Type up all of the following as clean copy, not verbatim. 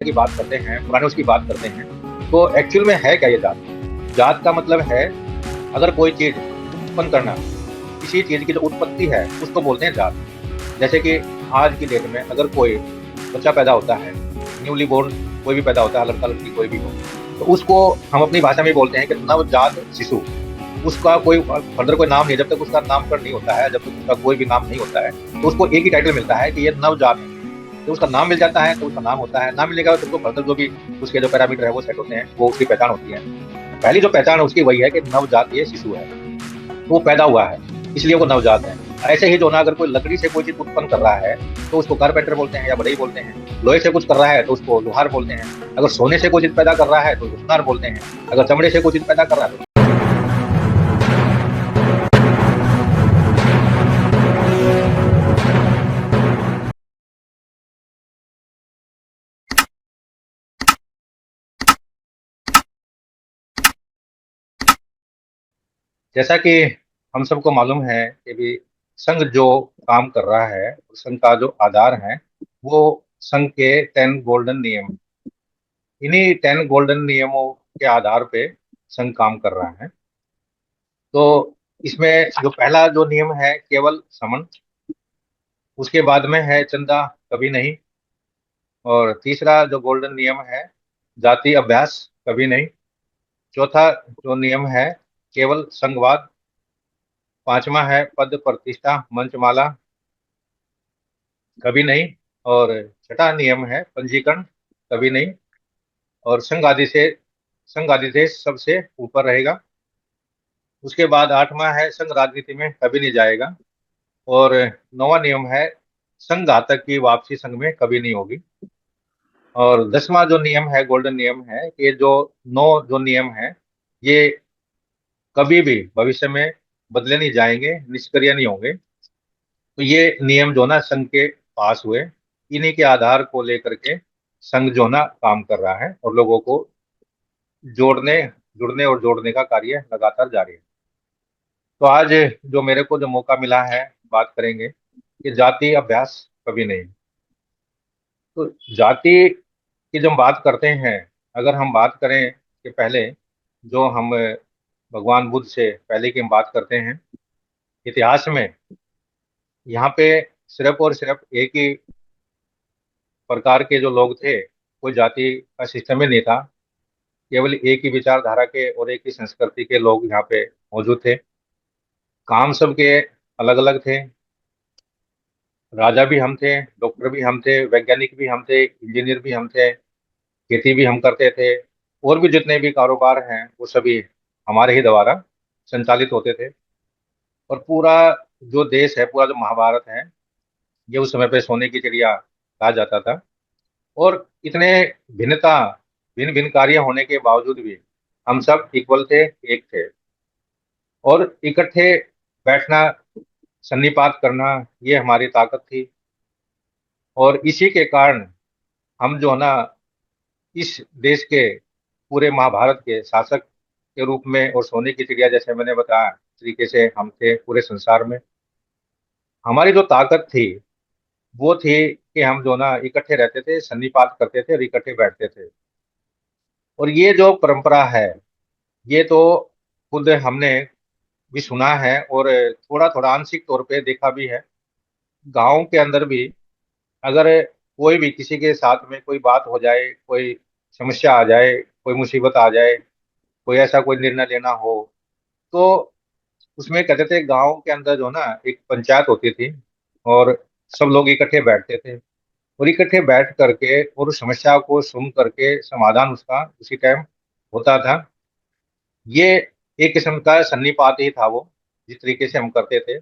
की बात करते हैं, पुराने उसकी बात करते हैं, तो एक्चुअल में है क्या ये जात? जात का मतलब है, अगर कोई चीज उत्पन्न करना, किसी चीज की जो उत्पत्ति है उसको बोलते हैं जात। जैसे कि आज की डेट में अगर कोई बच्चा पैदा होता है, न्यूली बोर्न कोई भी पैदा होता है, लड़का लड़की कोई भी हो, तो उसको हम अपनी भाषा में बोलते हैं कि नवजात शिशु। उसका कोई फर्दर कोई नाम नहीं, जब तक उसका नामकरण नहीं होता है, जब तक उसका कोई भी नाम नहीं होता है, तो उसको एक ही टाइटल मिलता है कि ये नवजात है। तो उसका नाम मिल जाता है तो उसका नाम होता है, नाम मिलने के बाद उसको फर्दर जो भी उसके जो पैरामीटर है वो सेट होते हैं, वो उसकी पहचान होती है। पहली जो पहचान है उसकी वही है कि नवजात ये शिशु है, तो वो पैदा हुआ है, इसलिए वो नवजात है। ऐसे ही जो ना, अगर कोई लकड़ी से कोई चीज उत्पन्न कर रहा है तो उसको कारपेंटर बोलते हैं या बढ़ई बोलते हैं। लोहे से कुछ कर रहा है तो उसको लोहार बोलते हैं। अगर सोने से कोई चीज पैदा कर रहा है तो उसको सुनार बोलते हैं। अगर चमड़े से कोई चीज पैदा कर रहा है तो जैसा कि हम सबको मालूम है कि भी संघ जो काम कर रहा है, संघ का जो आधार है वो संघ के 10 गोल्डन नियम। इन्हीं 10 गोल्डन नियमों के आधार पे संघ काम कर रहा है। तो इसमें जो पहला जो नियम है केवल समन, उसके बाद में है चंदा कभी नहीं, और तीसरा जो गोल्डन नियम है जाति अभ्यास कभी नहीं, चौथा जो नियम है केवल संघवाद, पांचवा है पद प्रतिष्ठा मंचमाला कभी नहीं, और छठा नियम है पंजीकरण कभी नहीं, और संघ आदि देश सबसे ऊपर रहेगा। उसके बाद आठवां है संघ राजनीति में कभी नहीं जाएगा, और नौवां नियम है संघ घातक की वापसी संघ में कभी नहीं होगी। और 10वां जो नियम है गोल्डन नियम है कि जो नौ जो नियम है ये कभी भी भविष्य में बदले नहीं जाएंगे, निष्क्रिय नहीं होंगे। तो ये नियम जो ना संघ के पास हुए, इन्हीं के आधार को लेकर के संघ जो ना काम कर रहा है और लोगों को जोड़ने जुड़ने और जोड़ने का कार्य लगातार जारी है। तो आज जो मेरे को जो मौका मिला है, बात करेंगे कि जाति अभ्यास कभी नहीं। तो जाति की जब हम बात करते हैं, अगर हम बात करें कि पहले जो हम भगवान बुद्ध से पहले की हम बात करते हैं इतिहास में, यहाँ पे सिर्फ और सिर्फ एक ही प्रकार के जो लोग थे, कोई जाति का सिस्टम ही नहीं था। केवल एक ही विचारधारा के और एक ही संस्कृति के लोग यहाँ पे मौजूद थे। काम सबके अलग अलग थे। राजा भी हम थे, डॉक्टर भी हम थे, वैज्ञानिक भी हम थे, इंजीनियर भी हम थे, खेती भी हम करते थे, और भी जितने भी कारोबार हैं वो सभी हमारे ही द्वारा संचालित होते थे। और पूरा जो देश है, पूरा जो महाभारत है, ये उस समय पे सोने की चिड़िया कहा जाता था। और इतने भिन्नता, भिन्न भिन्न कार्य होने के बावजूद भी हम सब इक्वल थे, एक थे। और इकट्ठे बैठना, सन्निपात करना, ये हमारी ताकत थी। और इसी के कारण हम जो है ना, इस देश के पूरे महाभारत के शासक के रूप में, और सोने की चिड़िया जैसे मैंने बताया तरीके से हम थे पूरे संसार में। हमारी जो ताकत थी वो थी कि हम जो ना इकट्ठे रहते थे, सन्निपात करते थे और इकट्ठे बैठते थे। और ये जो परंपरा है, ये तो खुद हमने भी सुना है और थोड़ा थोड़ा आंशिक तौर पे देखा भी है। गांव के अंदर भी अगर कोई भी किसी के साथ में कोई बात हो जाए, कोई समस्या आ जाए, कोई मुसीबत आ जाए, कोई ऐसा कोई निर्णय लेना हो, तो उसमें कहते थे गांव के अंदर जो ना एक पंचायत होती थी, और सब लोग इकट्ठे बैठते थे, और इकट्ठे बैठ करके और उस समस्या को सुन करके समाधान उसका उसी टाइम होता था। ये एक किस्म का सन्निपात ही था वो, जिस तरीके से हम करते थे।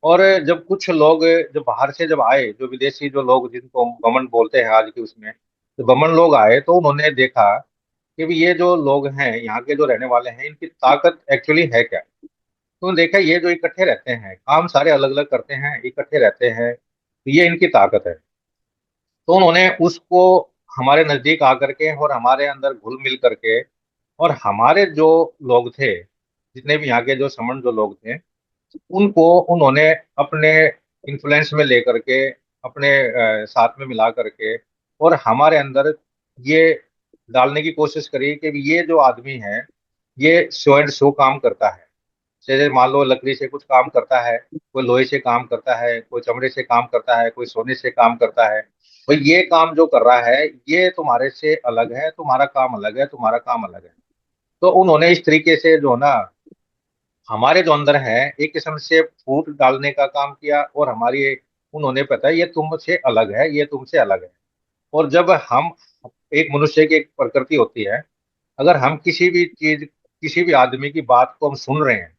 और जब कुछ लोग जो बाहर से जब आए, जो विदेशी जो लोग जिनको हम बमन बोलते हैं आज के उसमें, तो बमन लोग आए तो उन्होंने देखा कि भी ये जो लोग हैं यहाँ के जो रहने वाले हैं, इनकी ताकत एक्चुअली है क्या। तो देखा ये जो इकट्ठे रहते हैं, काम सारे अलग अलग करते हैं, इकट्ठे रहते हैं, तो ये इनकी ताकत है। तो उन्होंने उसको हमारे नजदीक आकर के और हमारे अंदर घुल मिल करके, और हमारे जो लोग थे, जितने भी यहाँ के जो समण जो लोग थे, उनको उन्होंने अपने इन्फ्लुएंस में लेकर के, अपने साथ में मिला करके और हमारे अंदर ये डालने की कोशिश करी कि ये जो आदमी है ये शो एंड शो काम करता है। जैसे मान लो लकड़ी से कुछ काम करता है, कोई लोहे से काम करता है, कोई चमड़े से काम करता है, कोई सोने से काम करता है। भाई ये काम जो कर रहा है ये तुम्हारे से अलग है, तुम्हारा काम अलग है, तुम्हारा काम अलग है। तो उन्होंने इस तरीके से जो ना हमारे जो अंदर है एक किस्म से फूट डालने का काम किया, और हमारी उन्होंने पता है ये तुमसे अलग है, ये तुमसे अलग है। और जब हम एक मनुष्य की एक प्रकृति होती है, अगर हम किसी भी चीज किसी भी आदमी की बात को हम सुन रहे हैं,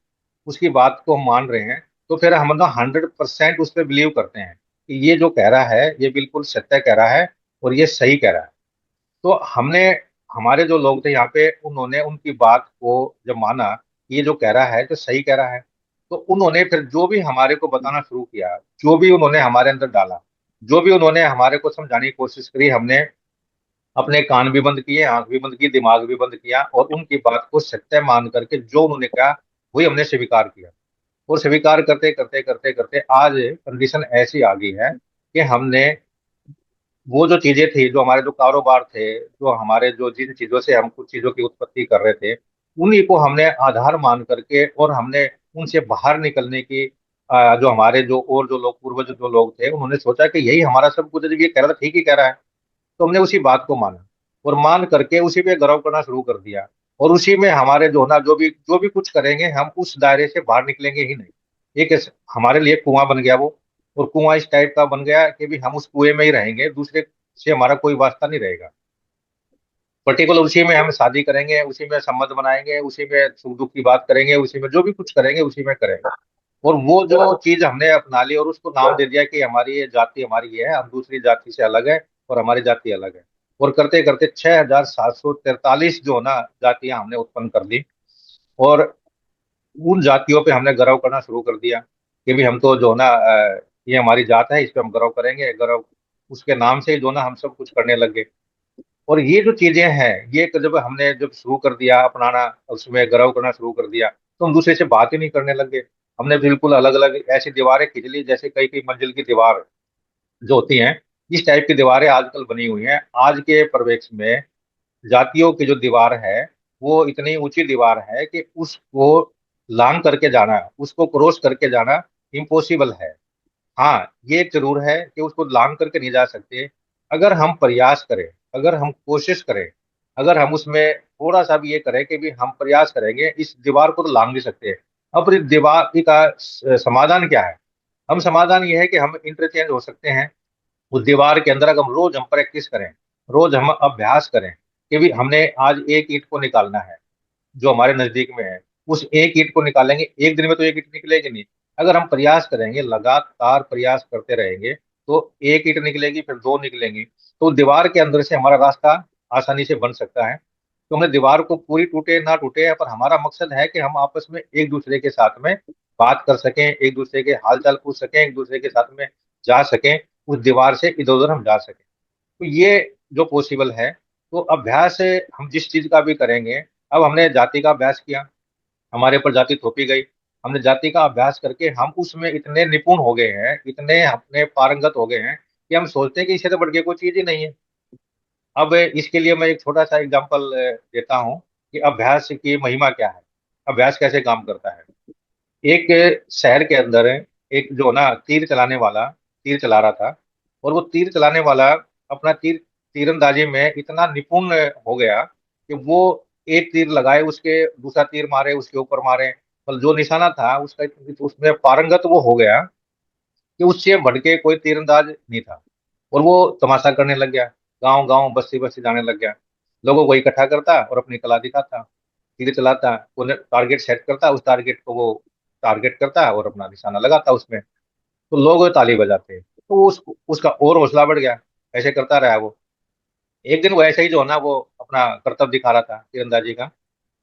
उसकी बात को हम मान रहे हैं, तो फिर हम ना 100% उस पर बिलीव करते हैं कि ये जो कह रहा है ये बिल्कुल सत्य कह रहा है और ये सही कह रहा है। तो हमने हमारे जो लोग थे यहाँ पे उन्होंने उनकी बात को जब माना कि ये जो कह रहा है तो सही कह रहा है, तो उन्होंने फिर जो भी हमारे को बताना शुरू किया, जो भी उन्होंने हमारे अंदर डाला, जो भी उन्होंने हमारे को समझाने की कोशिश करी, हमने अपने कान भी बंद किए, आंख भी बंद की, दिमाग भी बंद किया, और उनकी बात को सत्य मान करके जो उन्होंने कहा वही हमने स्वीकार किया। और स्वीकार करते करते करते करते आज कंडीशन ऐसी आ गई है कि हमने वो जो चीजें थी, जो हमारे जो कारोबार थे, जो हमारे जो जिन चीजों से हम कुछ चीजों की उत्पत्ति कर रहे थे, उन्हीं को हमने आधार मान करके और हमने उनसे बाहर निकलने की जो हमारे जो और जो लोग पूर्वज जो लोग थे उन्होंने सोचा कि यही हमारा सब कुछ है, जब ये कह रहा था ठीक ही कह रहा है। तो हमने उसी बात को माना और मान करके उसी पे गर्व करना शुरू कर दिया। और उसी में हमारे जो ना जो भी कुछ करेंगे हम उस दायरे से बाहर निकलेंगे ही नहीं। एक हमारे लिए कुआं बन गया वो, और कुआं इस टाइप का बन गया कि भी हम उस कुएं में ही रहेंगे, दूसरे से हमारा कोई वास्ता नहीं रहेगा। पर्टिकुलर उसी में हम शादी करेंगे, उसी में संबंध बनाएंगे, उसी में सुख दुख की बात करेंगे, उसी में जो भी कुछ करेंगे उसी में करेंगे। और वो जो चीज हमने अपना ली और उसको नाम दे दिया कि हमारी ये जाति हमारी ये है, हम दूसरी जाति से अलग है और हमारी जाति अलग है। और करते करते 6,743 जो ना जातियां हमने उत्पन्न कर दी। और उन जातियों पे हमने गर्व करना शुरू कर दिया कि भी हम तो जो ना ये हमारी जात है, इस पे हम गर्व करेंगे, गर्व उसके नाम से ही जो ना हम सब कुछ करने लग गए। और ये जो चीजें हैं ये जब हमने जब शुरू कर दिया अपनाना, उसमें गर्व करना शुरू कर दिया, तो हम दूसरे से बात ही नहीं करने लग गए। हमने बिल्कुल अलग अलग ऐसी दीवारें खींच ली, जैसे कई कई मंजिल की दीवार जो होती हैं, इस टाइप की दीवारें आजकल बनी हुई हैं। आज के परिवेश में जातियों की जो दीवार है वो इतनी ऊंची दीवार है कि उसको लांग करके जाना, उसको क्रॉस करके जाना इम्पॉसिबल है। हाँ, ये जरूर है कि उसको लांग करके नहीं जा सकते। अगर हम प्रयास करें, अगर हम कोशिश करें, अगर हम उसमें थोड़ा सा भी ये करें कि भी हम प्रयास करेंगे, इस दीवार को तो लांग नहीं सकते। अब इस दीवार का समाधान क्या है? हम समाधान ये है कि हम इंटरचेंज हो सकते हैं उस दीवार के अंदर। अगर हम रोज हम प्रैक्टिस करें, रोज हम अभ्यास करें कि भी हमने आज एक ईंट को निकालना है जो हमारे नजदीक में है, उस एक ईंट को निकालेंगे। एक दिन में तो एक ईंट निकलेगी नहीं। अगर हम प्रयास करेंगे, लगातार प्रयास करते रहेंगे, तो एक ईंट निकलेगी, फिर दो निकलेंगी, तो दीवार के अंदर से हमारा रास्ता आसानी से बन सकता है। तो हमें दीवार को पूरी टूटे ना टूटे, पर हमारा मकसद है कि हम आपस में एक दूसरे के साथ में बात कर सकें, एक दूसरे के हालचाल पूछ सकें, एक दूसरे के साथ में जा सकें, उस दीवार से इधर उधर हम जा सकें। तो ये जो पॉसिबल है, तो अभ्यास हम जिस चीज का भी करेंगे। अब हमने जाति का अभ्यास किया, हमारे ऊपर जाति थोपी गई, हमने जाति का अभ्यास करके हम उसमें इतने निपुण हो गए हैं, इतने अपने पारंगत हो गए हैं कि हम सोचते हैं कि इससे तो बढ़ के कोई चीज ही नहीं है। अब इसके लिए मैं एक छोटा सा एग्जांपल देता हूँ कि अभ्यास की महिमा क्या है, अभ्यास कैसे काम करता है। एक शहर के अंदर एक जो ना तीर चलाने वाला तीर चला रहा था, और वो तीर चलाने वाला अपना तीरंदाजी में इतना निपुण हो गया कि वो एक तीर लगाए, उसके दूसरा तीर मारे, उसके ऊपर मारे, मतलब जो निशाना था उसका उसमें पारंगत वो हो गया कि उससे बढ़ के कोई तीरंदाज नहीं था। और वो तमाशा करने लग गया, गांव गांव बस्ती बस्ती जाने लग गया, लोगों को इकट्ठा करता और अपनी कला दिखाता, तीर चलाता, उन्हें टारगेट सेट करता, उस टारगेट को वो टारगेट करता और अपना निशाना लगाता उसमें। तो लोग ताली बजाते, तो उसका और हौसला बढ़ गया। ऐसे करता रहा वो। एक दिन वो ऐसे ही जो है ना वो अपना कर्तव्य दिखा रहा था तीरंदाजी का,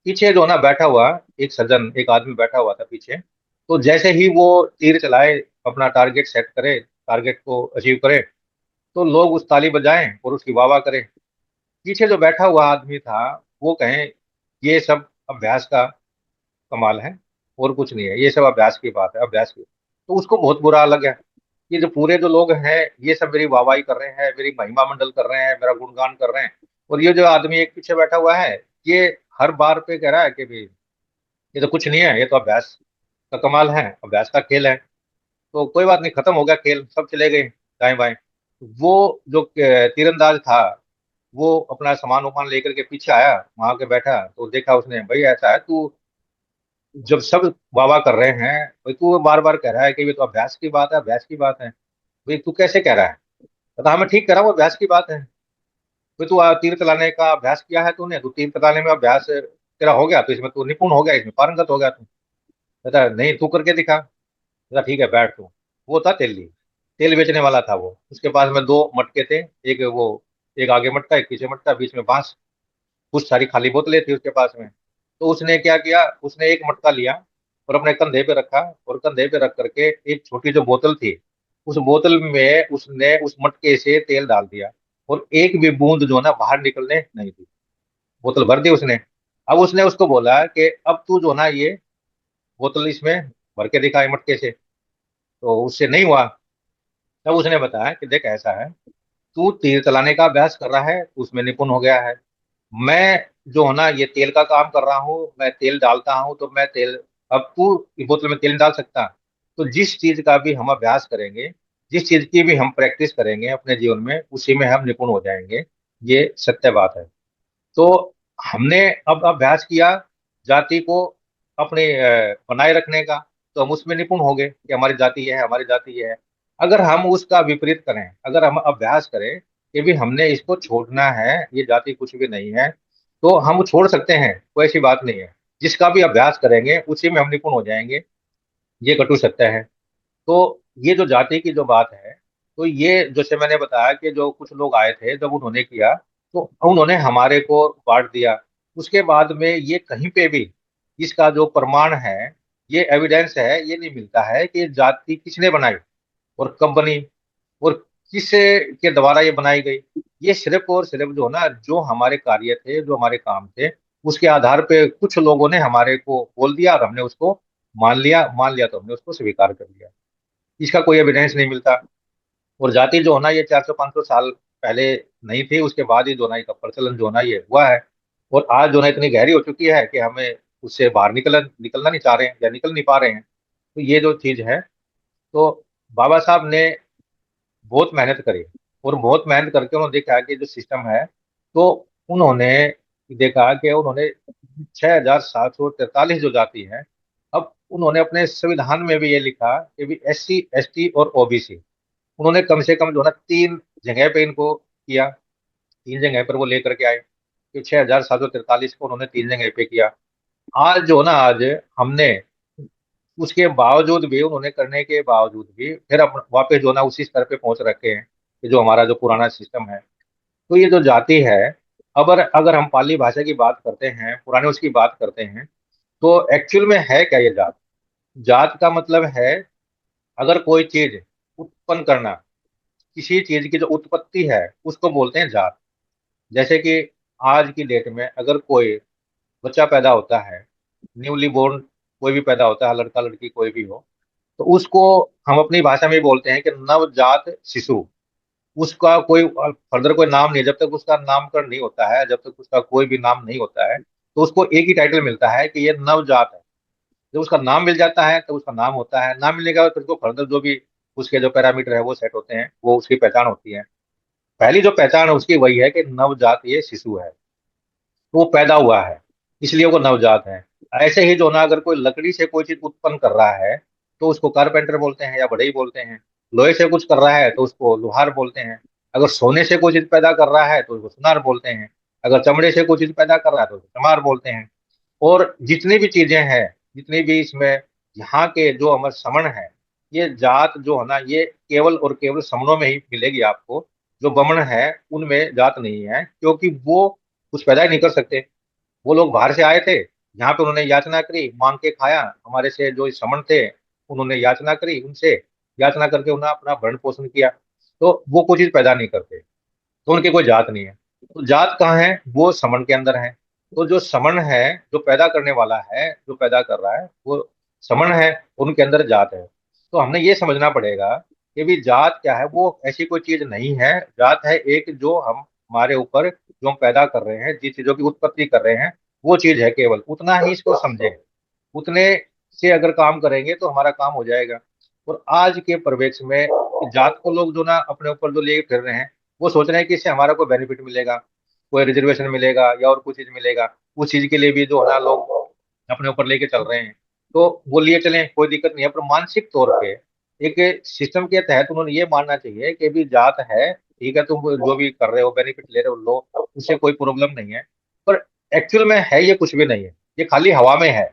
पीछे जो है ना बैठा हुआ एक सज्जन, एक आदमी बैठा हुआ था पीछे। तो जैसे ही वो तीर चलाए, अपना टारगेट सेट करे, टारगेट को अचीव करे, तो लोग उस ताली बजाएं और उसकी वाह वाह करें। पीछे जो बैठा हुआ आदमी था वो कहें ये सब अभ्यास का कमाल है और कुछ नहीं है, ये सब अभ्यास की बात है, अभ्यास की। तो उसको बहुत बुरा लगा ये जो पूरे जो लोग हैं, ये सब मेरी वाहवाही कर रहे हैं, मेरी महिमा मंडल कर रहे हैं, मेरा गुणगान कर रहे हैं। और ये जो आदमी एक पीछे बैठा हुआ है, ये हर बार पे कह रहा है कि भी ये तो कुछ नहीं है, ये तो अभ्यास का कमाल है, अभ्यास का खेल है। तो कोई बात नहीं, खत्म हो गया खेल, सब चले गए दाएं बाएं। वो जो तीरंदाज था, वो अपना सामान उमान लेकर के पीछे आया, वहां के बैठा, तो देखा उसने, भाई ऐसा है तू, जब सब वाह कर रहे हैं, भाई तू बार बार कह रहा है कि ये तो अभ्यास की बात है, अभ्यास की बात है। भाई तू कैसे कह रहा है? तो हाँ मैं ठीक कह रहा हूँ, अभ्यास की बात है। भाई तू तीर चलाने का अभ्यास किया है तूने, तू तीर चलाने में अभ्यास तेरा हो गया, तो इसमें तू निपुण हो गया, इसमें पारंगत हो गया तू। कहता नहीं, तू करके दिखा। कहता ठीक है बैठ तू। वो था तेली, तेल बेचने वाला था वो। उसके पास में दो मटके थे, एक वो, एक आगे मटका, एक पीछे मटका, बीच में बांस। कुछ सारी खाली बोतलें थी उसके पास में। तो उसने क्या किया, उसने एक मटका लिया और अपने कंधे पे रखा, और कंधे पे रख करके एक छोटी जो बोतल थी, उस बोतल में उसने उस मटके से तेल डाल दिया, और एक भी बूंद जो ना बाहर निकलने नहीं दी। बोतल भर दी उसने। अब उसने उसको बोला कि अब तू जो ना ये बोतल इसमें भर के दिखा, ये मटके से। तो उससे नहीं हुआ। तब उसने बताया कि देख ऐसा है, तू तीर चलाने का अभ्यास कर रहा है, तू उसमें निपुण हो गया है। मैं जो है ना ये तेल का काम कर रहा हूँ, मैं तेल डालता हूँ, तो मैं तेल, अब तू इस बोतल में तेल नहीं डाल सकता। तो जिस चीज का भी हम अभ्यास करेंगे, जिस चीज की भी हम प्रैक्टिस करेंगे अपने जीवन में, उसी में हम निपुण हो जाएंगे। ये सत्य बात है। तो हमने अब अभ्यास किया जाति को अपने बनाए रखने का, तो हम उसमें निपुण हो गए कि हमारी जाति ये है, हमारी जाति ये है। अगर हम उसका विपरीत करें, अगर हम अभ्यास करें कि भी हमने इसको छोड़ना है, ये जाति कुछ भी नहीं है, तो हम छोड़ सकते हैं, कोई ऐसी बात नहीं है। जिसका भी अभ्यास करेंगे उसी में हम निपुण हो जाएंगे। ये कटु सत्य है। तो ये जो जाति की जो बात है, तो ये जैसे मैंने बताया कि जो कुछ लोग आए थे, जब उन्होंने किया, तो उन्होंने हमारे को बांट दिया। उसके बाद में ये कहीं पे भी इसका जो प्रमाण है, ये एविडेंस है, ये नहीं मिलता है कि ये जाति किसने बनाई और कब बनी और किससे के द्वारा ये बनाई गई। ये सिर्फ और सिर्फ जो ना, जो हमारे कार्य थे, जो हमारे काम थे, उसके आधार पे कुछ लोगों ने हमारे को बोल दिया और हमने उसको मान लिया तो हमने उसको स्वीकार कर लिया। इसका कोई एविडेंस नहीं मिलता। और जाति जो होना, ये 400-500 साल पहले नहीं थी, उसके बाद ही जो ना इसका प्रचलन जो ना ये हुआ है। और आज जो ना इतनी गहरी हो चुकी है कि हमें उससे बाहर निकलना नहीं चाह रहे हैं या निकल नहीं पा रहे हैं। तो ये जो चीज है, तो बाबा साहब ने बहुत मेहनत करी, और बहुत मेहनत करके उन्होंने देखा कि जो सिस्टम है, तो उन्होंने देखा कि उन्होंने 6,743 जो जाति है, अब उन्होंने अपने संविधान में भी ये लिखा कि भी SC ST और OBC, उन्होंने कम से कम जो है ना 3 जगह पे इनको किया, 3 जगह पर वो लेकर के आए, कि 6,743 को उन्होंने 3 जगह पे किया। आज जो ना, आज हमने उसके बावजूद भी, उन्होंने करने के बावजूद भी फिर वापस जो ना उसी स्तर पे पहुंच रखे हैं कि जो हमारा जो पुराना सिस्टम है। तो ये जो जाति है, अगर अगर हम पाली भाषा की बात करते हैं, पुराने उसकी बात करते हैं, तो एक्चुअल में है क्या ये जात? जात का मतलब है, अगर कोई चीज उत्पन्न करना, किसी चीज की जो उत्पत्ति है, उसको बोलते हैं जात। जैसे कि आज की डेट में अगर कोई बच्चा पैदा होता है, न्यूली बोर्न कोई भी पैदा होता है, लड़का लड़की कोई भी हो, तो उसको हम अपनी भाषा में बोलते हैं कि नवजात शिशु। उसका कोई फर्दर कोई नाम नहीं, जब तक उसका नामकरण नहीं होता है, जब तक उसका कोई भी नाम नहीं होता है, तो उसको एक ही टाइटल मिलता है कि ये नवजात है। जब उसका नाम मिल जाता है तो उसका नाम होता है, नाम मिलने के बाद फिर उसको फर्दर जो भी उसके जो पैरामीटर है वो सेट होते हैं, वो उसकी पहचान होती है। पहली जो पहचान है उसकी वही है कि नवजात ये शिशु है, तो वो पैदा हुआ है, इसलिए वो नवजात है। ऐसे ही जो ना, अगर कोई लकड़ी से कोई चीज उत्पन्न कर रहा है, तो उसको कारपेंटर बोलते हैं या बढ़ई बोलते हैं। लोहे से कुछ कर रहा है तो उसको लोहार बोलते हैं। अगर सोने से कोई चीज पैदा कर रहा है तो उसको सुनार बोलते हैं। अगर चमड़े से कोई चीज पैदा कर रहा है तो उसको चमार बोलते हैं। और जितनी भी चीजें हैं, जितनी भी इसमें यहाँ के जो हमारे समण है, ये जात जो है ना, ये केवल और केवल समणों में ही मिलेगी आपको। जो बमण है उनमें जात नहीं है, क्योंकि वो कुछ पैदा ही नहीं कर सकते। वो लोग बाहर से आए थे, यहाँ पे उन्होंने याचना करी, मांग के खाया। हमारे से जो समण थे, उन्होंने याचना करी उनसे, याचना करके उन्होंने अपना भरण पोषण किया। तो वो कोई चीज पैदा नहीं करते, तो उनकी कोई जात नहीं है। तो जात कहाँ है? वो समण के अंदर है। तो जो समण है, जो पैदा करने वाला है, जो पैदा कर रहा है, वो समण है, उनके अंदर जात है। तो हमने ये समझना पड़ेगा कि भी जात क्या है, वो ऐसी कोई चीज नहीं है। जात है एक जो हम हमारे ऊपर जो हम पैदा कर रहे हैं, जिस चीजों की उत्पत्ति कर रहे हैं, वो चीज है, केवल उतना ही इसको समझे। उतने से अगर काम करेंगे तो हमारा काम हो जाएगा। और आज के परिवेश में जात को लोग जो ना अपने ऊपर जो ले फिर रहे हैं, वो सोच रहे हैं कि इससे हमारा कोई बेनिफिट मिलेगा, कोई रिजर्वेशन मिलेगा या और कुछ चीज मिलेगा। उस चीज के लिए भी जो है ना लोग अपने ऊपर लेके चल रहे हैं। तो वो लिए चलें, कोई दिक्कत नहीं है, पर मानसिक तौर पे एक सिस्टम के तहत उन्होंने ये मानना चाहिए कि भी जात है, ठीक है, तुम जो भी कर रहे हो, बेनिफिट ले रहे हो, लो, उससे कोई प्रॉब्लम नहीं है। पर एक्चुअल में है ये कुछ भी नहीं है, ये खाली हवा में है।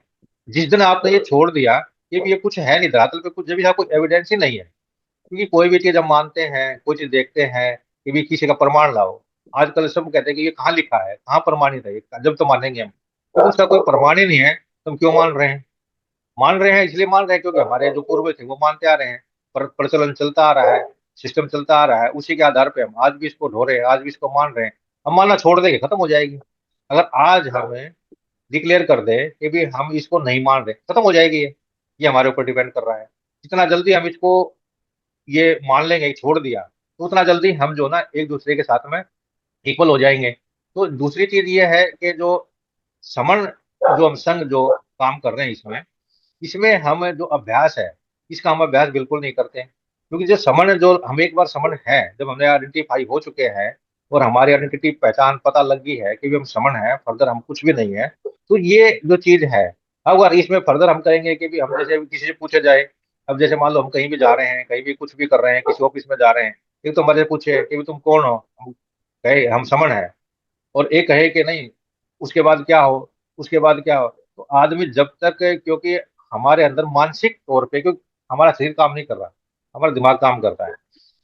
जिस दिन आपने ये छोड़ दिया कि भी ये कुछ है नहीं, धरातल पे कुछ जब यहाँ कोई एविडेंस ही नहीं है। क्योंकि कोई भी चीज हम मानते हैं, कोई चीज देखते हैं कि भी किसी का प्रमाण लाओ। आजकल सब कहते हैं कि ये कहाँ लिखा है, कहाँ प्रमाणित है, ये जब तो मानेंगे हम। तो उसका कोई प्रमाण ही नहीं है, तुम क्यों मान रहे हैं? मान रहे हैं इसलिए मान रहे हैं क्योंकि हमारे जो पूर्वज थे वो मानते आ रहे हैं। प्रचलन चलता आ रहा है, सिस्टम चलता आ रहा है, उसी के आधार पे हम आज भी इसको ढो रहे हैं, आज भी इसको मान रहे हैं। हम मानना छोड़ देंगे, खत्म हो जाएगी। अगर आज हमें डिक्लेयर कर दे कि भी हम इसको नहीं मान रहे, खत्म हो जाएगी ये हमारे ऊपर डिपेंड कर रहा है। जितना जल्दी हम इसको ये मान लेंगे, छोड़ दिया, तो उतना जल्दी हम जो ना एक दूसरे के साथ में इक्वल हो जाएंगे। तो दूसरी चीज ये है कि जो समण, जो हम संघ जो काम कर रहे हैं इसमें, इसमें हम जो अभ्यास है, इसका हम अभ्यास बिल्कुल नहीं करते हैं। क्योंकि जो समण, जो हम एक बार समण है, जब हमने आइडेंटिफाई हो चुके हैं और हमारी आइडेंटिटी पहचान पता लग गई है कि भी हम समण है, फर्दर हम कुछ भी नहीं है, तो ये जो चीज है, अगर इसमें फर्दर हम कहेंगे कि भी हम जैसे किसी से पूछे जाए, अब जैसे मान लो हम कहीं भी जा रहे हैं, कहीं भी कुछ भी कर रहे हैं, किसी ऑफिस में जा रहे हैं, एक तो हमारे से पूछे कि भी तुम कौन हो, हम कहे हम समण है, और एक कहे कि नहीं, उसके बाद क्या हो, उसके बाद क्या हो। तो आदमी जब तक, क्योंकि हमारे अंदर मानसिक तौर पे, क्योंकि हमारा शरीर काम नहीं कर रहा, हमारा दिमाग काम करता है।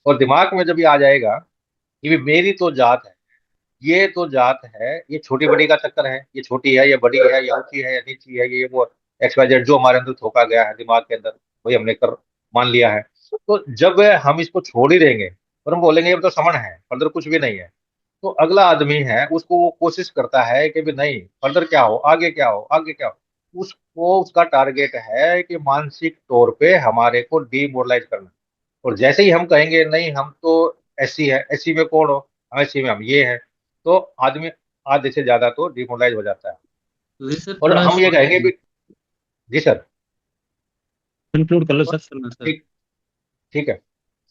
और दिमाग में जब ये आ जाएगा कि भी मेरी तो जात है, ये तो जात है, ये छोटी बड़ी का चक्कर है, ये छोटी है, ये बड़ी है, ये ऊंची है, ये नीची है, ये वो एक्स वाई जेड जो हमारे अंदर थोका गया है दिमाग के अंदर, वही हमने कर मान लिया है। तो जब हम इसको छोड़ ही देंगे और हम बोलेंगे ये तो समण है, फर्दर कुछ भी नहीं है, तो अगला आदमी है उसको वो कोशिश करता है कि भी नहीं, फर्दर क्या हो, आगे क्या हो, आगे क्या हो। उसको उसका टारगेट है कि मानसिक तौर पे हमारे को डीमोरलाइज करना। और जैसे ही हम कहेंगे नहीं हम तो एससी है, एससी में कौन हो, हम एससी में हम ये है, तो आदमी आधे से ज्यादा तो डिमोरलाइज हो जाता है। जी सर, और थोड़ा हम ये शॉर्ट कहेंगे भी। जी सर। कंक्लूड कर लो सर, सुनना सर। ठीक, ठीक है।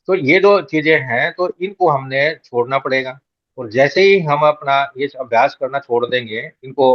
तो ये जो चीजें हैं, तो इनको हमने छोड़ना पड़ेगा। और जैसे ही हम अपना ये अभ्यास करना छोड़ देंगे इनको,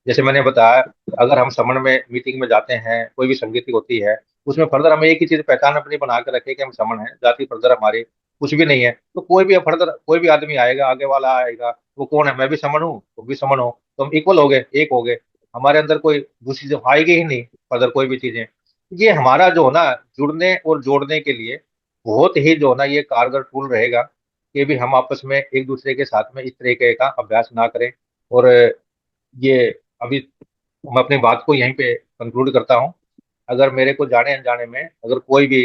जैसे मैंने बताया, अगर हम समण में मीटिंग में जाते हैं, कोई भी संगीति होती है, उसमें फर्दर हमें एक ही चीज पहचान अपनी बना के रखे कि हम समण हैं, जाति फर्दर हमारे कुछ भी नहीं है। तो कोई भी फर्दर कोई भी आदमी आएगा, आगे वाला आएगा, वो कौन है, मैं भी समण हूँ, तुम भी समण हो, तो हम इक्वल हो गए, एक हो गए। हमारे अंदर कोई दूसरी चीज आएगी ही नहीं, फर्दर कोई भी चीजें। ये हमारा जो है ना जुड़ने और जोड़ने के लिए बहुत ही जो है ना ये कारगर टूल रहेगा कि भी हम आपस में एक दूसरे के साथ में इस तरीके का अभ्यास ना करें। और ये अभी मैं अपनी बात को यहीं पे कंक्लूड करता हूँ। अगर मेरे को जाने अनजाने में अगर कोई भी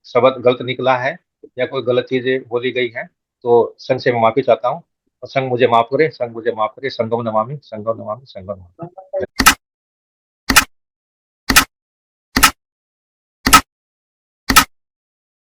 शब्द गलत निकला है या कोई गलत चीजें बोली गई हैं, तो संघ से मैं माफी चाहता हूँ। और संघ मुझे माफ करे, संघ मुझे माफ करे। संगम नमामि, संगम नमामि, संगम नमामि।